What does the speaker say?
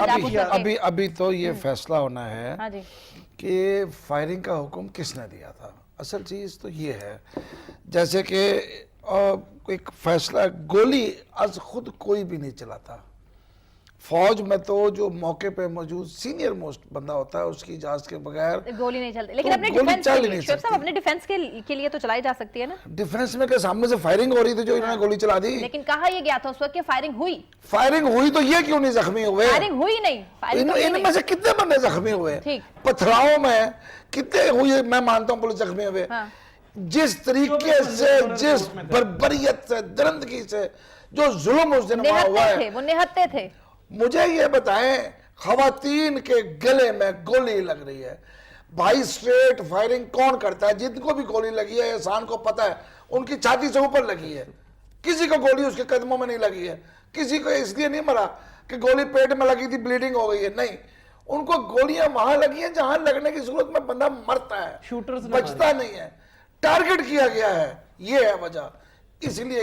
अभी तो ये फैसला होना है हाँ जी। कि फायरिंग का हुक्म किसने दिया था। असल चीज तो ये है जैसे कि एक फैसला, गोली आज खुद कोई भी नहीं चलाता। फौज में तो जो मौके पे मौजूद सीनियर मोस्ट बंदा होता है उसकी इजाजत के बगैर गोली नहीं चलती, लेकिन तो अपने गोली डिफेंस चल के ही लिए, नहीं शोएब साहब सकती। अपने डिफेंस के लिए तो चलाई जा सकती है ना। डिफेंस में के सामने से फायरिंग हो रही थी जो इन्होंने गोली चला दी। लेकिन कहा यह गया था उस वक्त कि फायरिंग हुई। फायरिंग हुई तो ये क्यों नहीं जख्मी हुए? फायरिंग हुई नहीं, फायरिंग तो इनमें से कितने बंदे जख्मी हुए? ठीक। पथराव में कितने हुए? मैं मानता हूँ पुलिस जख्मी हुए। हाँ। जिस तरीके से, जिस बर्बरियत से, दरिंदगी से जो जुल्म उस दिन वहां हुआ है, वो निहत्ते थे। मुझे ये बताएं, खवातीन के गले में गोली लग रही है भाई, स्ट्रेट फायरिंग कौन करता है? जिनको भी गोली लगी है एहसान को पता है उनकी छाती से ऊपर लगी है, किसी को गोली उसके कदमों में नहीं लगी है, किसी को इसलिए नहीं मरा कि गोली पेट में लगी थी ब्लीडिंग हो गई है, नहीं, उनको गोलियां वहां लगी हैं जहां लगने की सूरत में बंदा मरता है, शूटर्स बचता नहीं है, टारगेट किया गया है, ये है वजह। इसलिए